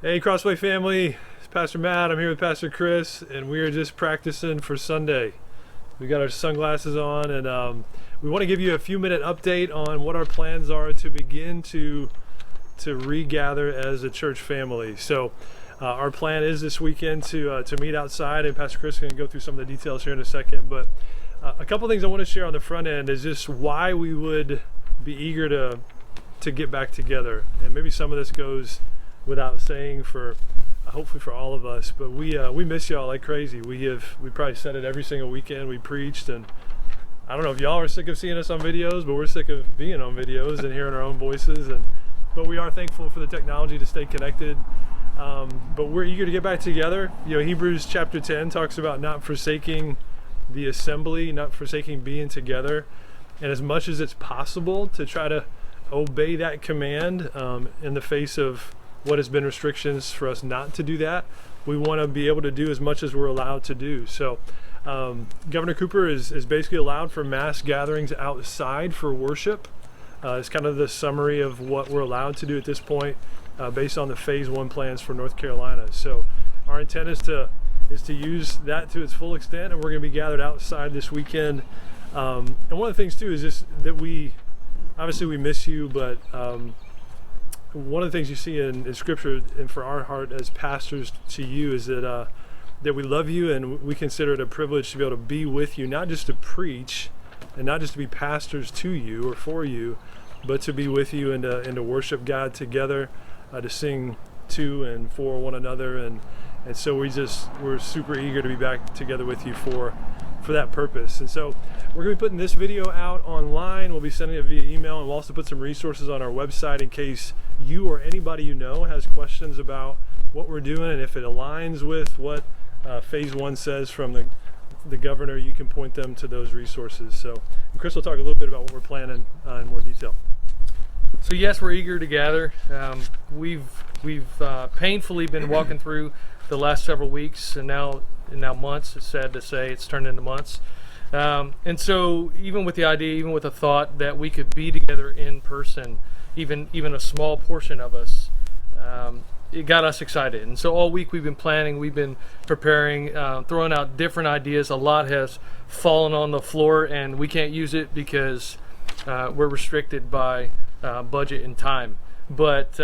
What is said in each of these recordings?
Hey, Crossway family, it's Pastor Matt. I'm here with Pastor Chris, and we are just practicing for Sunday. We got our sunglasses on, and we want to give you a few-minute update on what our plans are to begin to regather as a church family. So, our plan is this weekend to meet outside, and Pastor Chris is going to go through some of the details here in a second. But a couple things I want to share on the front end is just why we would be eager to get back together, and maybe some of this goes without saying for hopefully for all of us, but we miss y'all like crazy. We probably said it every single weekend we preached, and I don't know if y'all are sick of seeing us on videos, but we're sick of being on videos and hearing our own voices. But we are thankful for the technology to stay connected. But we're eager to get back together. You know, Hebrews chapter 10 talks about not forsaking the assembly, not forsaking being together, and as much as it's possible to try to obey that command in the face of what has been restrictions for us not to do that. We want to be able to do as much as we're allowed to do. So Governor Cooper is basically allowed for mass gatherings outside for worship. It's kind of the summary of what we're allowed to do at this point based on the phase 1 plans for North Carolina. So our intent is to use that to its full extent, and we're going to be gathered outside this weekend. And one of the things too is just that we miss you, but one of the things you see in Scripture, and for our heart as pastors to you, is that we love you, and we consider it a privilege to be able to be with you, not just to preach and not just to be pastors to you or for you, but to be with you and to worship God together, to sing to and for one another, and so we're super eager to be back together with you for that purpose. And so we're going to be putting this video out online. We'll be sending it via email, and we'll also put some resources on our website in case you or anybody you know has questions about what we're doing, and if it aligns with what phase 1 says from the governor, you can point them to those resources. So Chris will talk a little bit about what we're planning in more detail. So yes, we're eager to gather. We've painfully been walking through the last several weeks, and now months. It's sad to say it's turned into months. And so even with the idea, even with the thought that we could be together in person, even a small portion of us, it got us excited. And so all week we've been planning, we've been preparing, throwing out different ideas. A lot has fallen on the floor, and we can't use it because we're restricted by budget and time. But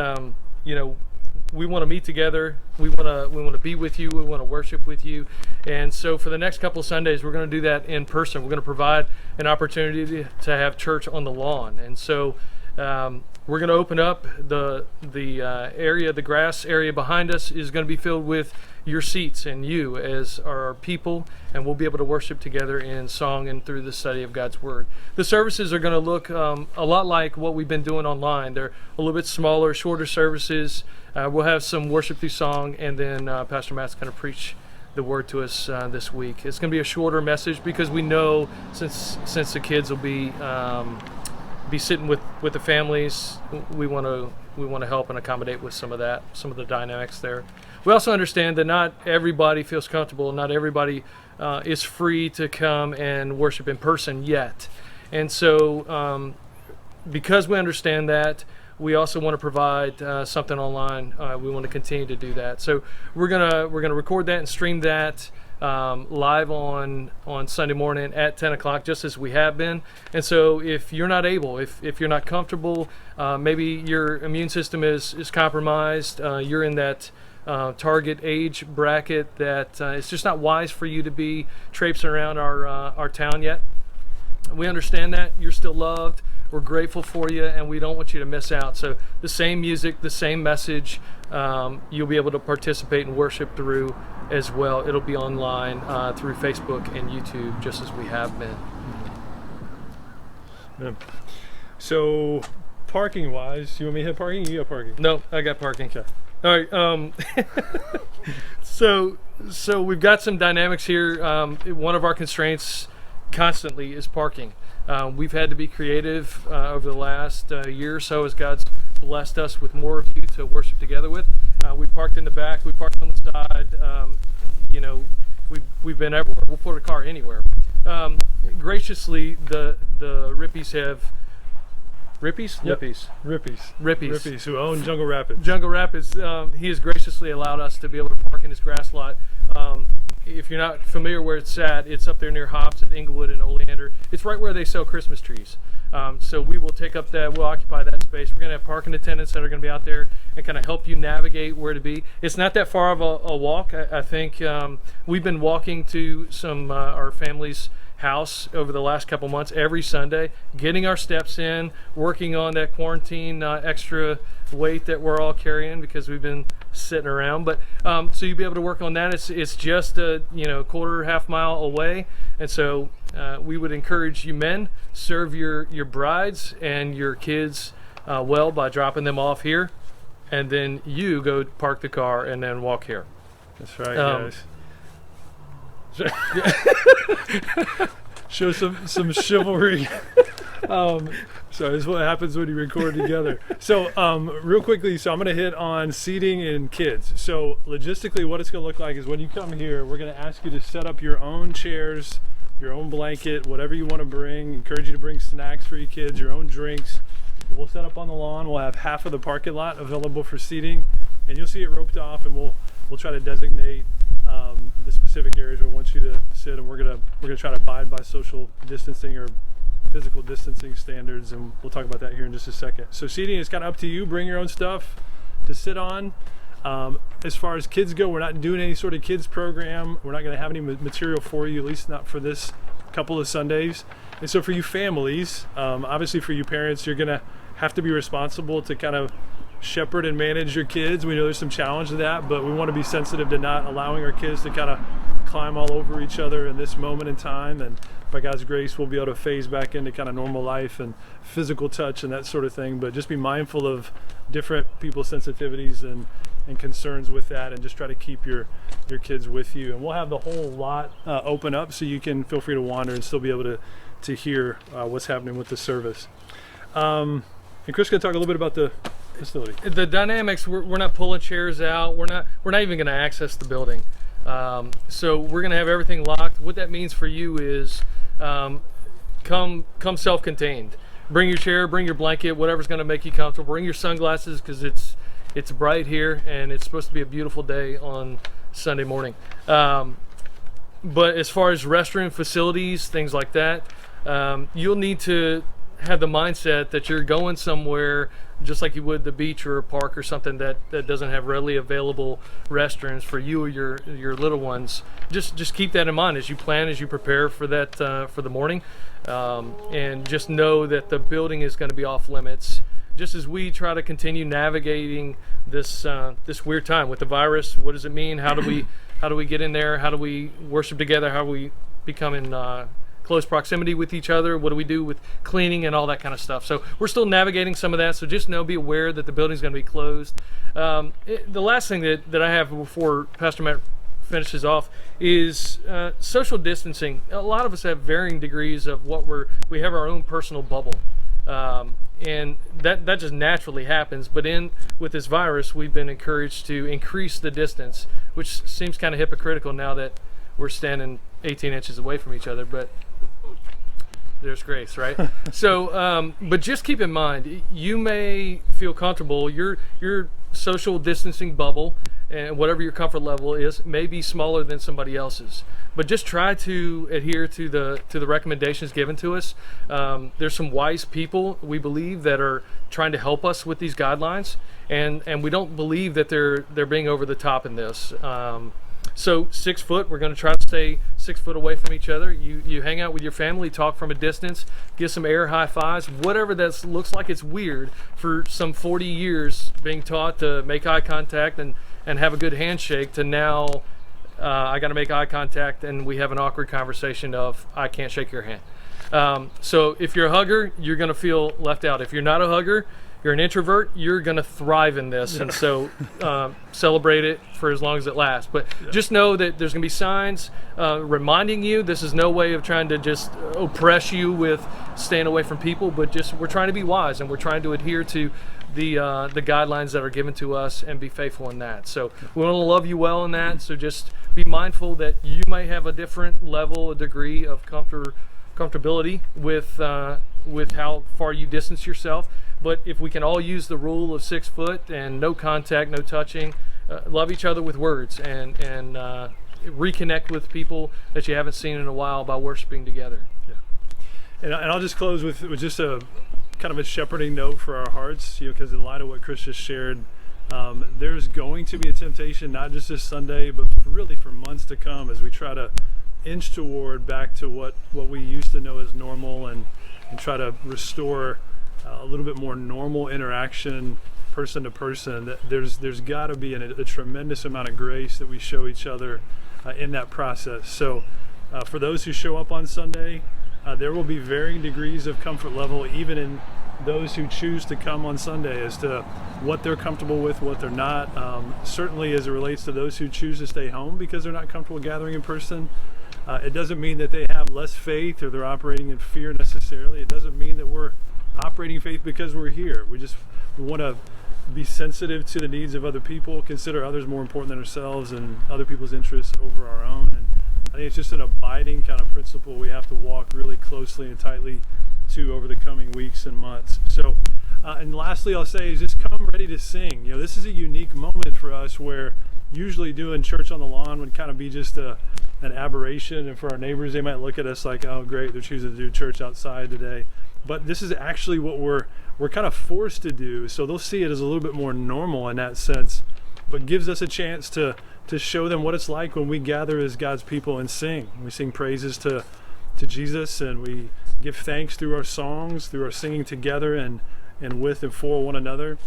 we want to meet together. We want to be with you. We want to worship with you. And so for the next couple of Sundays, we're going to do that in person. We're going to provide an opportunity to have church on the lawn. And so we're going to open up the area, the grass area behind us is going to be filled with your seats and you as our people, and we'll be able to worship together in song and through the study of God's Word. The services are going to look a lot like what we've been doing online. They're a little bit smaller, shorter services. We'll have some worship through song, and then Pastor Matt's going to preach the Word to us this week. It's going to be a shorter message because we know since the kids will be sitting with the families, we want to help and accommodate with some of the dynamics there. We also understand that not everybody feels comfortable, not everybody is free to come and worship in person yet. And so because we understand that, we also want to provide something online. We want to continue to do that. So we're gonna record that and stream that live on Sunday morning at 10 o'clock, just as we have been. And so if you're not able, if you're not comfortable, maybe your immune system is compromised, you're in that target age bracket that it's just not wise for you to be traipsing around our town yet. We understand that. You're still loved. We're grateful for you, and we don't want you to miss out. So the same music, the same message, you'll be able to participate and worship through as well. It'll be online through Facebook and YouTube, just as we have been. Yeah. So parking wise, you want me to hit parking? You got parking? No, I got parking. Okay. All right. So we've got some dynamics here. One of our constraints constantly is parking. We've had to be creative over the last year or so as God's blessed us with more of you to worship together with. We parked in the back, we parked on the side, we've been everywhere. We'll put a car anywhere. Graciously, the Rippies have Rippies? Yep. Lippies. Rippies. Rippies. Rippies, who own Jungle Rapids. Jungle Rapids, he has graciously allowed us to be able to park in his grass lot. If you're not familiar where it's at, it's up there near Hops at Inglewood and Oleander. It's right where they sell Christmas trees. So we will take up that, we'll occupy that space. We're going to have parking attendants that are going to be out there and kind of help you navigate where to be. It's not that far of a walk. I think we've been walking to some our family's house over the last couple months every Sunday, getting our steps in, working on that quarantine extra weight that we're all carrying because we've been sitting around. But so you'll be able to work on that. It's just a half mile away, and so we would encourage you men, serve your brides and your kids well by dropping them off here, and then you go park the car and then walk here. That's right, guys. Show some chivalry. So this is what happens when you record together. So real quickly, so I'm going to hit on seating and kids. So logistically, what it's going to look like is when you come here, we're going to ask you to set up your own chairs, your own blanket, whatever you want to bring. Encourage you to bring snacks for your kids, your own drinks. We'll set up on the lawn. We'll have half of the parking lot available for seating, and you'll see it roped off, and we'll try to designate the specific areas we want you to sit, and we're gonna try to abide by social distancing or physical distancing standards, and we'll talk about that here in just a second. So seating is kind of up to you. Bring your own stuff to sit on. As far as kids go, we're not doing any sort of kids program. We're not going to have any material for you, at least not for this couple of Sundays. And so for you families, obviously for you parents, you're going to have to be responsible to kind of shepherd and manage your kids. We know there's some challenge to that, but we want to be sensitive to not allowing our kids to kind of climb all over each other in this moment in time. And by God's grace, we'll be able to phase back into kind of normal life and physical touch and that sort of thing. But just be mindful of different people's sensitivities and concerns with that, and just try to keep your kids with you. And we'll have the whole lot open up so you can feel free to wander and still be able to hear what's happening with the service. And Chris can talk a little bit about the facility. The dynamics, we're not pulling chairs out. We're not even going to access the building. So we're going to have everything locked. What that means for you is come self-contained. Bring your chair, bring your blanket, whatever's going to make you comfortable. Bring your sunglasses because it's bright here and it's supposed to be a beautiful day on Sunday morning. But as far as restroom facilities, things like that, you'll need to have the mindset that you're going somewhere just like you would the beach or a park or something that doesn't have readily available restrooms for you or your little ones. Just keep that in mind as you plan, as you prepare for that for the morning, and just know that the building is going to be off limits. Just as we try to continue navigating this weird time with the virus, what does it mean? How do we get in there? How do we worship together? How do we become in close proximity with each other? What do we do with cleaning and all that kind of stuff? So we're still navigating some of that. So just be aware that the building's going to be closed. The last thing that I have before Pastor Matt finishes off is social distancing. A lot of us have varying degrees of we have our own personal bubble. And that just naturally happens. But with this virus, we've been encouraged to increase the distance, which seems kind of hypocritical now that we're standing 18 inches away from each other. But there's grace, right? So, but just keep in mind, you may feel comfortable. Your social distancing bubble and whatever your comfort level is may be smaller than somebody else's. But just try to adhere to the recommendations given to us. There's some wise people, we believe, that are trying to help us with these guidelines, and we don't believe that they're being over the top in this. So 6 foot, we're going to try to stay 6 foot away from each other. You hang out with your family, talk from a distance, give some air high fives, whatever that looks like. It's weird for some 40 years being taught to make eye contact and have a good handshake to now I got to make eye contact and we have an awkward conversation of I can't shake your hand. So if you're a hugger, you're going to feel left out. If you're not a hugger, you're an introvert, you're going to thrive in this. And so celebrate it for as long as it lasts. But just know that there's going to be signs reminding you. This is no way of trying to just oppress you with staying away from people, but just we're trying to be wise and we're trying to adhere to the guidelines that are given to us and be faithful in that. So we want to love you well in that. So just be mindful that you might have a different level, a degree of comfortability with how far you distance yourself. But if we can all use the rule of 6 foot and no contact, no touching, love each other with words, and reconnect with people that you haven't seen in a while by worshiping together. Yeah. And I'll just close with just a kind of a shepherding note for our hearts, because in light of what Chris just shared, there's going to be a temptation, not just this Sunday, but really for months to come, as we try to inch toward back to what we used to know as normal, and try to restore a little bit more normal interaction person to person. There's got to be a tremendous amount of grace that we show each other in that process. So for those who show up on Sunday, there will be varying degrees of comfort level, even in those who choose to come on Sunday, as to what they're comfortable with, what they're not. Certainly as it relates to those who choose to stay home because they're not comfortable gathering in person, it doesn't mean that they have less faith or they're operating in fear necessarily. It doesn't mean that we're operating faith because we're here. We want to be sensitive to the needs of other people, consider others more important than ourselves, and other people's interests over our own. And I think it's just an abiding kind of principle we have to walk really closely and tightly to over the coming weeks and months. So, and lastly, I'll say is just come ready to sing. This is a unique moment for us, where usually doing church on the lawn would kind of be just an aberration, and for our neighbors, they might look at us like, oh great, they're choosing to do church outside today. But this is actually what we're kind of forced to do, so they'll see it as a little bit more normal in that sense, but gives us a chance to show them what it's like when we gather as God's people and sing. We sing praises to Jesus, and we give thanks through our songs, through our singing together and with and for one another.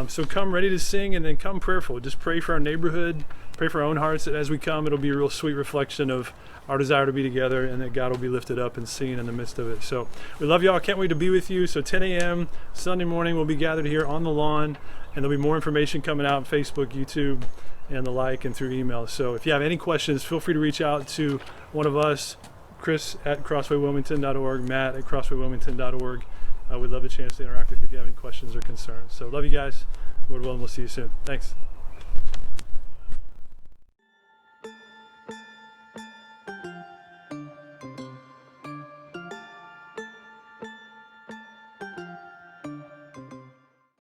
So come ready to sing, and then come prayerful. Just pray for our neighborhood, pray for our own hearts, that as we come, it'll be a real sweet reflection of our desire to be together, and that God will be lifted up and seen in the midst of it. So we love y'all. Can't wait to be with you. So 10 a.m. Sunday morning, we'll be gathered here on the lawn, and there'll be more information coming out on Facebook, YouTube, and the like, and through email. So if you have any questions, feel free to reach out to one of us, Chris at crosswaywilmington.org, Matt at crosswaywilmington.org. We'd love a chance to interact with you if you have any questions or concerns. So love you guys. Lord willing, we'll see you soon. Thanks.